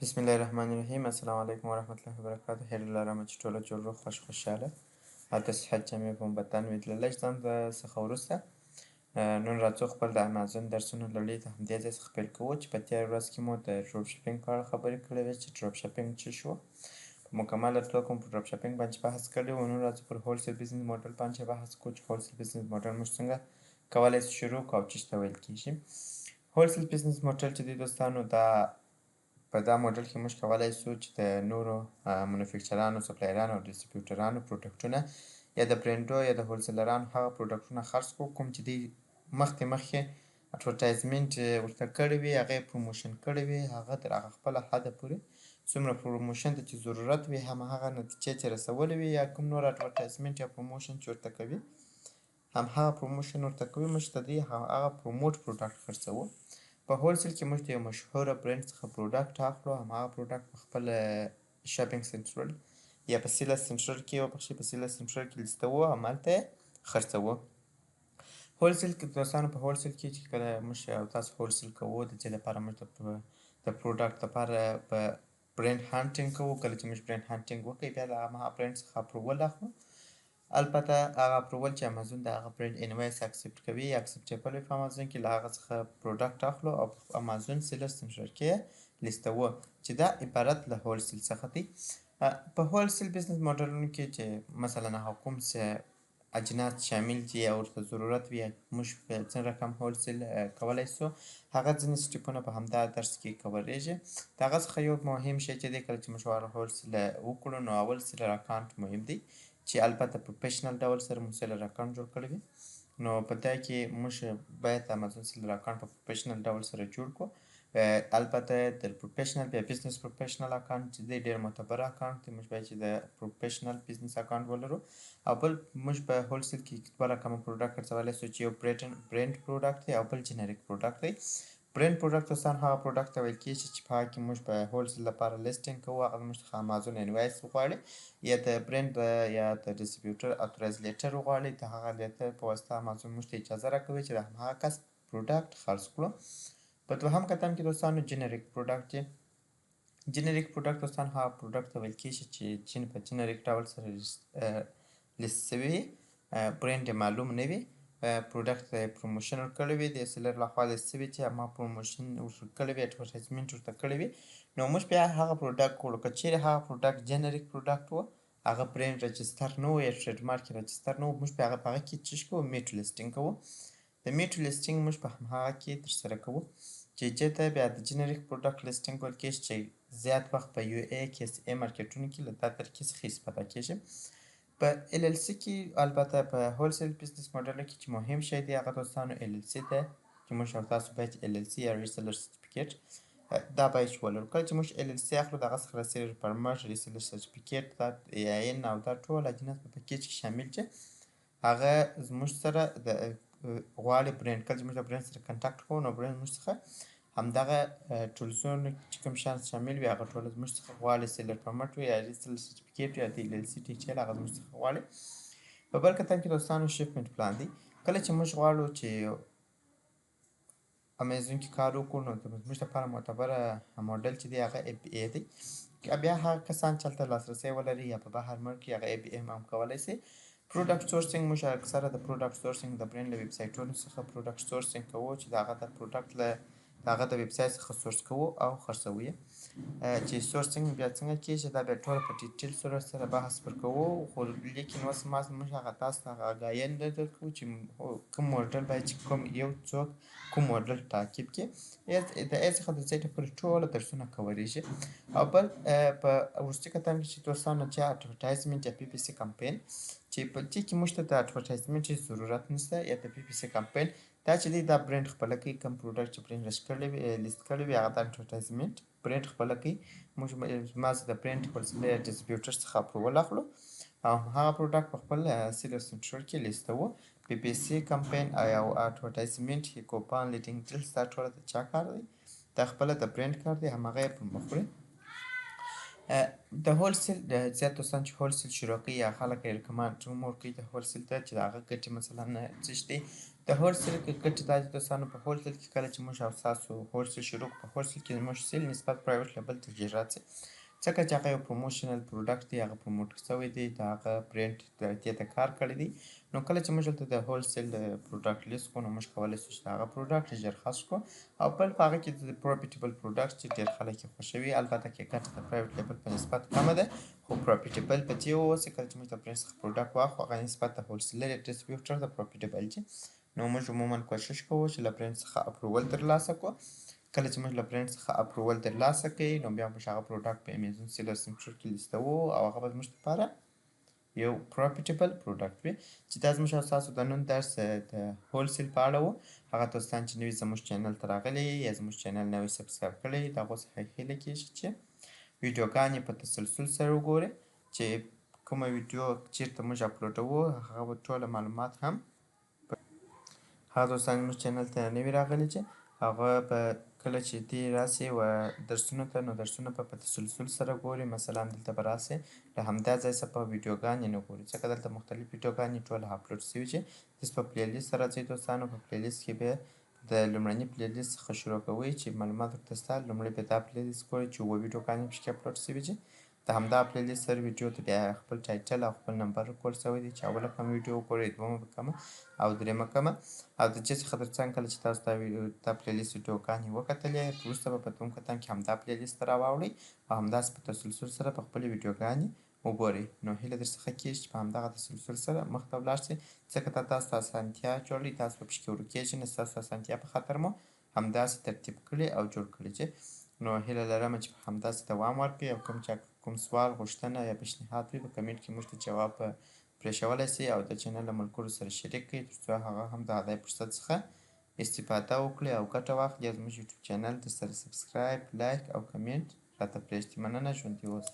بسم الله الرحمن الرحیم. السلام علیکم ورحمت الله وبرکاته. هیله لرم چې ټوله جوړ روغ خوشحاله او د صحت جامې په بدن وي. له لږ ځنډ څخه وروسته نن راځو خپل د امازون درسونه لړۍ د همدې ځای څخه پیل کوو چې په تېره ورځ کې مو د ډروپ شپینګ په اړه خبرې کړې وې چې ډروپ شپینګ څه شو. په مکمله توګه مو په ډروپ شپینګ باندې بحث کړی و. نن راځو پر هولسیل بزنس موډل باندې بحث کوو چې هولسیل بزنس موډل موږ څنګه کولی شو شروع کړو او څه ته ویل کېږي. هولسیل بزنس موډل چې دی دوستانو دا په دا موډل کې موږ کولی شو چې د نورو منوفیکچرانو، سپلایرانو او ډسټریبیوټرانو پروډکټونه یا د برینډو یا د هولسیلرانو هغه پروډکټونه خرڅ کړو کوم چې دوی مخکې اډورټایزمنټ ورته کړی وي، هغه یې پروموشن کړی وي، هغه تر هغه خپله حده پورې څومره پروموشن ته چې ضرورت وي همهغه نتیجې چې رسولی وي یا کوم نور اډورټایزمنټ یا پروموشن چې ورته کوي همهغه پروموشن ورته کوي. موږ ته دوی هغه پروموټ پروډکټ خرڅوو. په هولسیل کې موږ د یو مشهوره برند څخه پروډکټ اخلو، همهغه پروډکټ په خپل شاپینګ سنټرل یا په سیله سنټر کې په سیله سنټر کې لیستوو او همالته یې خرڅوو. هولسیل کې دوستانو په هولسیل کې چې کله موږ او تاسو هولسیل کوو د دې لپاره موږ د پروډکټ لپاره په برند هانټینګ کوو. کله چې موږ برند هانټینګ وکړو بیا له همهغه برند څخه اپروول اخلو. البته هغه اپروول چې امازون د هغه برند انوایس اکسپټ کوي یا اکسپټیبل وي په امازون کې له هغه څخه پروډکټ اخلو او په امازون سیلر سنټر کې لیستوو چې دا عبارت له هولسیل څخه دی. په هولسیل بزنس موډلونو کې چې مثلا هغه کوم څه اجناس شامل دي او ورته ضرورت وي موږ څه رقم هولسیل کولی شو، هغه ځینې سټیپونه په همدا درس کې کوریږي. د هغه څخه یو مهم شی چې دی کله چې موږ هولسیل وکړو نو اول سیلر اکاونټ مهم دی چې البته پروفیشنل ډول سره مو سیلر اکاونټ جوړ کړی وي. نو په دا کې موږ باید امازون سیلر اکاونټ په پروفیشنل ډول سره جوړ کړو. البته د پروفیشنل بیا بزنس پروفیشنل اکاونټ چې دی ډېر معتبر اکاونټ دی. موږ باید چې د پروفیشنل بزنس اکاونټ ولرو او بل موږ په هولسیل کې دوه رقمه پروډکټ خرڅولی شو چې یو برینډ پروډکټ دی او بل جنریک پروډکټ دی. برینډ پروډکټ دوستان هغه پروډکټ ته ویل کېږي چې په هغه کې موږ په هولسیل لپاره لیسټینګ کوو، هغه موږ څخه امازون انوایس وغواړي یا د برینډ یا د ډسټریبیوټر اتورایز لیټر وغواړي. د هغه لیټر په واسطه امازون موږ ته اجازه راکوي چې د همهغه کس پروډکټ خرڅ کړو. په دوهم قدم کې دوستانو جنریک پروډکټ دی. جنریک پروډکټ دوستان هغه پروډکټ ته ویل کېږي چې په جنریک ډول سره لیست شوي برینډ یې معلوم نه وي، پروډکټ ته یې پروموشن ورکړی وي، د سیلر لخوا لیست شوي چې هماغه پروموشن ورکړی وي، اډورټایزمنټ ورته کړی وي. نو موږ بیا هغه پروډکټ کړو. که چیرې هغه پروډکټ جنریک پروډکټ و، هغه برینډ رجسټر نه و یا ټریډ مارک یې رجسټر نه و، موږ بیا په هغه کې څه کوو میټو لیسټینګ کوو. د میټو لیسټینګ موږ په همهغه کې ترسره کوو چې دې ته بیا د جنریک پروډکټ لیسټینګ ویل کېږي چې زیات وخت په یو ای کې اس ای مارکیټونو کې له دا طریقې څخه استفاده کېږي. په ال ال سی کې البته په هولسیل بزنس موډلو کې چې مهم شی دی هغه دوستانو ال ال سی دی چې موږ او تاسو باید ال ال سی یا ریسیلر سرټیفیکیټ دا باید ولرو. کله چې موږ ال ال سی اخلو د هغه څخه رسیلر پرمټ، ریسیلر سرټیفیکیټ، دا ای آی ان او دا ټول اجناس په پکیج کې شامل دي. هغه زموږ سره د غواړي برینډ، کله چې موږ د برینډ سره کنټاکټ کوو نو برینډ موږ څخه همدغه ټولزونه چې کوم شیان شامل وي هغه ټول زموږ څخه غواړي، سیلر پرمټ وي یا ریسیلر سرټیفیکیټ یا د ال ال سی ټیچر هغه زموږ څخه غواړي. په بل قدم کې دوستانو شپمنټ پلان دی. کله چې موږ غواړو چې امازون کې کار وکړو نو زموږ لپاره معتبره موډل چې دی هغه ای بي ای دی. بیا هغه کسان چې هلته لاسرسی ولري یا په بهر ملک کې هغه ای بي ای هم کولی شي. پروډکټ سورسینګ موږ اکثره د پروډکټ سورسینګ د برینډ له ویب سایټونو څخه پروډکټ سورسینګ کوو چې د هغه د پروډکټ له هغه د ویب سایټ څخه سورس کوو او خرڅوو یې. چې سورسینګ بیا څنګه کېږي دا بیا ټوله په ډیټیل صورت سره بحث پر کوو، خو لیکن اوس موږ هغه تاسو ته هغه آګاهي درکوو چې کوم موډل باید چې کوم یو څوک کوم موډل تعقیب کړي. د ای څخه د زیډ پورې ټوله درسونه کوریږي. او بل په وروستي قدم کې چې دوستانو چې اډورټایزمنټ یا پی پی سی کمپین چې په دې کې موږ ته د اډورټایزمنټ ضرورت نشته یا د پی پی سی کمپین دا چې دی دا برینډ خپله کوي. کوم پروډکټ چې برینډ لیست کړی وي هغه د اډورټایزمنټ برینډ خپله کوي. موږ د برینډ هولسیلر یا ډسټریبیوټر څخه اپروول اخلو او هغه پروډکټ په خپل سیلر سنټر کې لیستوو. پی پی سی کمپین او اډورټایزمنټ کوپان لیډینګ ډیلز دا ټوله د چا کار دی؟ دا خپله د برینډ کار دی، همغه یې پر مخ وړي. د هولسیل زیات دوستان چې هولسیل شروع کوي یا خلک یې ریکمانډ هم ورکوي د هولسیل ته چې د هغه ګټې مثلا څه شی دي. د هولسیل ګټې دا دي دوستانو په هولسیل کې کله چې موږ او ستاسو هولسیل شروع کړو په هولسیل کې زموږ سیل نسبت پرایویټ لیبل ته ډېر راځي ځکه چې هغه یو پروموشنل پروډکټ دی هغه پروموټ شوی دی د هغه برینډ دې ته کار کړی دی. نو کله چې موږ دلته د هولسیل پروډکټ لیست کړو نو موږ کولی شو چې د هغه پروډکټ ژر خاص کړو او بل په هغه کې د پروفیټیبل پروډکټ چې ډېر خلک یې خوښوي البته کې ګټه د پرایویټ لیبل په نسبت کمه ده خو پروفیټیبل په دې واوسي کله چې موږ د برینډ څخه پروډکټ واخلو هغه نسبت د هولسیلر یا ډسټریبیوټر د پروفیټیبل دي. نو موږ عموما کوشش کوو چې له برینډ څخه اپروول ترلاسه کړو. کله چې موږ له برینډ څخه اپروول ترلاسه کړئ نو بیا موږ هغه پروډکټ په امیزون سیلر سنټر کې لیستوو او هغه به زموږ لپاره یو پروفیټیبل پروډکټ وي چې دا زموږ او ستاسو د نن درس د هولسیل په اړه و. هغه دوستان چې نوي زموږ چینل ته راغلي یا زموږ چینل نوی سبسکرایب کړی د هغو څخه هیله کېږي چې ویډیوګانې په تسلسل سره وګورئ چې کومه ویډیو چیرته موږ اپلوډوو هغه به ټوله معلومات هم هغه دوستان زموږ چینل ته نوي راغلي چې هغه به کله چې دې راسي و درسونو ته نو درسونه به په تسلسل سره ګوري مثلا دلته به راسي له همدا ځای څخه به ویډیوګانې نه ګوري ځکه دلته مختلف ویډیوګانې ټوله اپلوډ سوي چې تاسو په پلی لیست راځئ دوستانو په پلی لیست کې به د لومړني پلی لیست څخه شروع کوئ چې معلومات ورته ستا لومړی به دا پلی لیست ګورئ چې اووه ویډیوګانې پکښې اپلوډ سوي دي د همدا پلی لیست سره ویډیو ته بیا خپل ټایټل او خپل نمبر ورکول سوی دی چې اوله کومه ویډیو وګورئ دویمه به کومه او درېیمه کومه او د دې څخه تر څنګ کله چې تاسو دا پلی لیست ویډیوګانې وکتلې وروسته به په دویم قدم کې همدا پلی لیست ته راواړئ او همداسې په تسلسل سره په خپلې ویډیوګانې وګورئ. نو هیله در څخه کېږي چې په همدغه تسلسل سره مخته ولاړ شئ ځکه دا تاسو ته اسانتیا جوړوي تاسو به پکښې ورکېږئ نو ستاسو اسانتیا په خاطر مو همداسې ترتیب کړي او جوړ کړي چې نو هیله لرم چې همداسې دوام ورکړئ او کوم چا کوم سوال غوښتنه یا پیشنهاد وي په کمنټ کې موږ ته جواب پرېښولی شئ او د چینل له ملګرو سره شریک کړئ تر څو هغه هم د دې فرصت څخه استفاده وکړي او ګټه واخلي او زموږ یوټیوب چینل درسره سبسکرایب لایک او کمنټ راته پرېږدي. مننه ژوندي اوسئ.